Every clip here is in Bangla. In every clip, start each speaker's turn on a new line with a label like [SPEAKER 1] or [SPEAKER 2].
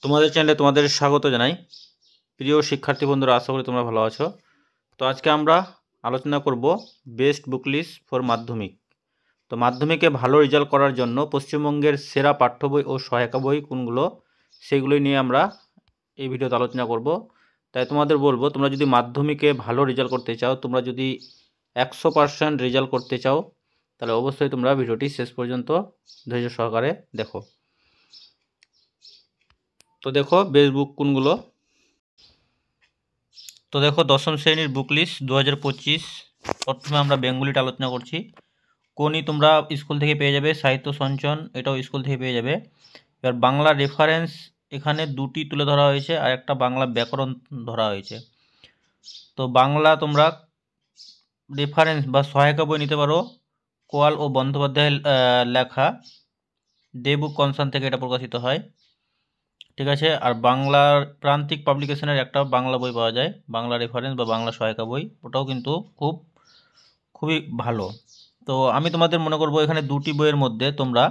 [SPEAKER 1] তোমাদের চ্যানেলে তোমাদের স্বাগত জানাই। প্রিয় শিক্ষার্থী বন্ধুরা, আশা করি তোমরা ভালো আছো। তো আজকে আমরা আলোচনা করব বেস্ট বুক লিস্ট ফর মাধ্যমিক। তো মাধ্যমিকে ভালো রেজাল্ট করার জন্য পশ্চিমবঙ্গের সেরা পাঠ্য বই ও সহায়িকা বই কোনগুলো, সেগুলোই নিয়ে আমরা এই ভিডিওতে আলোচনা করব। তাই তোমাদের বলবো, তোমরা যদি মাধ্যমিকে ভালো রেজাল্ট করতে চাও, তোমরা যদি 100% রেজাল্ট করতে চাও, তাহলে অবশ্যই তোমরা ভিডিওটি শেষ পর্যন্ত ধৈর্য সহকারে দেখো। তো দেখো বেস্ট বুক কোনগুলো। তো দেখো, দশম শ্রেণীর বুক লিস্ট 2025। প্রথমে আমরা বেঙ্গলিটা আলোচনা করছি। কোনই তোমরা স্কুল থেকে পেয়ে যাবে, সাহিত্য সঞ্চন এটাও স্কুল থেকে পেয়ে যাবে। এবার বাংলা রেফারেন্স এখানে দুটি তুলে ধরা হয়েছে, আর একটা বাংলা ব্যাকরণ ধরা হয়েছে। তো বাংলা তোমরা রেফারেন্স বা সহায়িকা বই নিতে পারো কোয়াল ও বন্দ্যোপাধ্যায়ের লেখা ডে বুক কনসার্ন থেকে এটা প্রকাশিত হয়, ঠিক আছে। আর বাংলার প্রান্তিক পাবলিকেশনের একটা বাংলা বই পাওয়া যায়, বাংলা রেফারেন্স বা বাংলা সহায়িকা বই, ওটাও কিন্তু খুবই ভালো। তো আমি তোমাদের মনে করবো এখানে দুটি বইয়ের মধ্যে তোমরা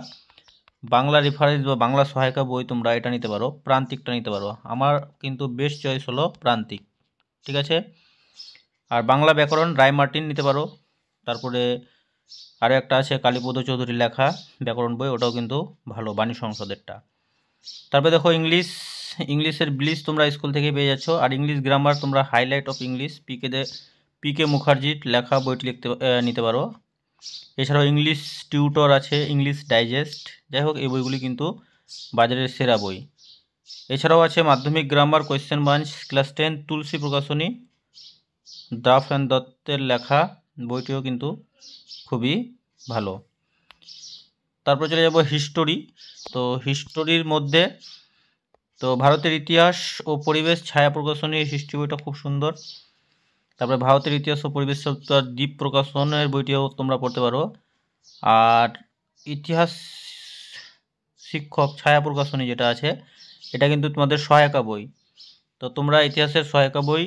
[SPEAKER 1] বাংলা রেফারেন্স বা বাংলা সহায়িকা বই তোমরা এটা নিতে পারো, প্রান্তিকটা নিতে পারো। আমার কিন্তু বেস্ট চয়েস হলো প্রান্তিক, ঠিক আছে। আর বাংলা ব্যাকরণ রায় মার্টিন নিতে পারো। তারপরে আরও একটা আছে কালীপদ চৌধুরীর লেখা ব্যাকরণ বই, ওটাও কিন্তু ভালো, বাণী সংসদেরটা। তারপরে দেখো ইংলিশের ব্লিস তোমরা স্কুল থেকে পেয়ে যাচ্ছ। আর ইংলিশ গ্রামার তোমরা হাইলাইট অফ ইংলিশ পিকে মুখার্জির লেখা বইটি নিতে পারো। এছাড়াও ইংলিশ টিউটর আছে, ইংলিশ ডাইজেস্ট, যাই হোক এই বইগুলি কিন্তু বাজারের সেরা বই। এছাড়াও আছে Madhyamik grammar question bunch class 10 Tulsi Prakashani, দাফ অ্যান্ড দত্তের লেখা বইটিও কিন্তু খুবই ভালো। তারপর চলে যাব হিস্টোরি। তো হিস্টোরির মধ্যে তো ভারতের ইতিহাস ও পরিবেশ ছায়া প্রকাশনীর হিস্ট্রি বইটা খুব সুন্দর। তারপরে ভারতের ইতিহাস ও পরিবেশ সপ্তাহ দ্বীপ প্রকাশনের বইটিও তোমরা পড়তে পারো। আর ইতিহাস শিক্ষক ছায়া প্রকাশনী যেটা আছে, এটা কিন্তু তোমাদের সহায়িকা বই। তো তোমরা ইতিহাসের সহায়িকা বই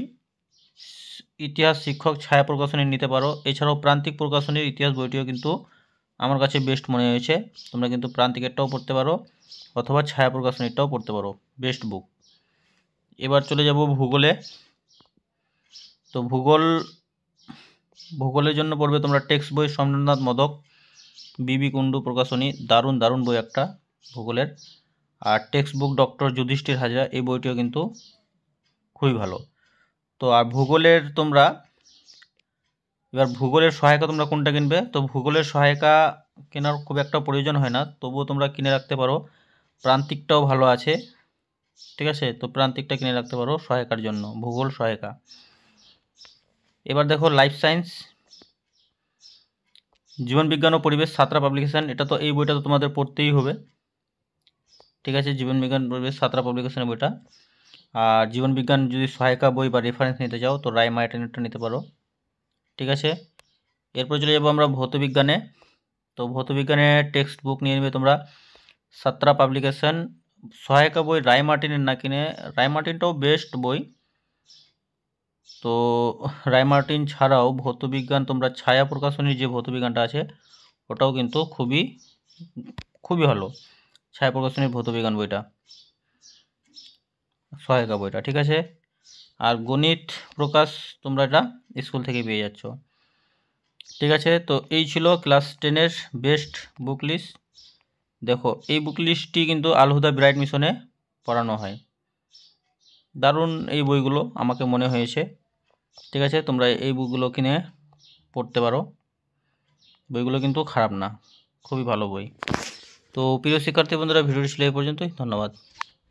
[SPEAKER 1] ইতিহাস শিক্ষক ছায়া প্রকাশনী নিতে পারো। এছাড়াও প্রান্তিক প্রকাশনীর ইতিহাস বইটিও কিন্তু আমার কাছে বেস্ট মনে হয়েছে। তোমরা কিন্তু প্রান্তিকেরটাও পড়তে পারো অথবা ছায়া প্রকাশনীরটাও পড়তে পারো, বেস্ট বুক। এবার চলে যাব ভূগোলে। তো ভূগোলের জন্য পড়বে তোমরা টেক্সট বই সোমনাথ মোদক, বিবি কুণ্ডু প্রকাশনী, দারুণ বই একটা ভূগোলের। আর text book doctor Yudhishthir Hazra, এই বইটিও কিন্তু খুবই ভালো। তো আর এবার ভূগোলের সহায়িকা তোমরা কোনটা কিনবে? তো ভূগোলের সহায়িকা কেনার খুব একটা প্রয়োজন হয় না, তবুও তোমরা কিনে রাখতে পারো। প্রান্তিকটাও ভালো আছে, ঠিক আছে। তো প্রান্তিকটা কিনে রাখতে পারো সহায়িকার জন্য, ভূগোল সহায়িকা। এবার দেখো লাইফ সায়েন্স, জীবন বিজ্ঞান ও পরিবেশ সাঁতরা পাবলিকেশন, এটা তো এই বইটা তো তোমাদের পড়তেই হবে, ঠিক আছে। জীবন বিজ্ঞান পরিবেশ সাঁতরা পাবলিকেশনের বইটা। আর জীবন বিজ্ঞান যদি সহায়িকা বই বা রেফারেন্স নিতে চাও তো রায় মার্টিনেরটা নিতে পারো, ঠিক আছে। এরপর চলে যাবো আমরা ভৌতবিজ্ঞানে। তো ভৌতবিজ্ঞানে টেক্সট বুক নিয়ে নেবে তোমরা সাঁতরা পাবলিকেশন, সহায়িকা বই রায় মার্টিনের না কিনে, রায় মার্টিনটাও বেস্ট বই। তো রায় মার্টিন ছাড়াও ভৌতবিজ্ঞান তোমরা ছায়া প্রকাশনীর যে ভৌতবিজ্ঞানটা আছে ওটাও কিন্তু খুবই ভালো, ছায়া প্রকাশনীর ভৌতবিজ্ঞান বইটা, সহায়িকা বইটা, ঠিক আছে। আর গণিত প্রকাশ তোমরা এটা স্কুল থেকে পেয়ে যাচ্ছ, ঠিক আছে। তো এই ছিল ক্লাস 10-এর বেস্ট বুক লিস্ট। দেখো এই বুক লিস্টটি কিন্তু আল হুদা ব্রাইট মিশনে পড়ানো হয়, দারুণ এই বইগুলো আমাকে মনে হয়েছে, ঠিক আছে। তোমরা এই বইগুলো কিনে পড়তে পারো, বইগুলো কিন্তু খারাপ না, খুবই ভালো বই। তো প্রিয় শিক্ষার্থী বন্ধুরা, ভিডিওটি ছিল এই পর্যন্তই, ধন্যবাদ।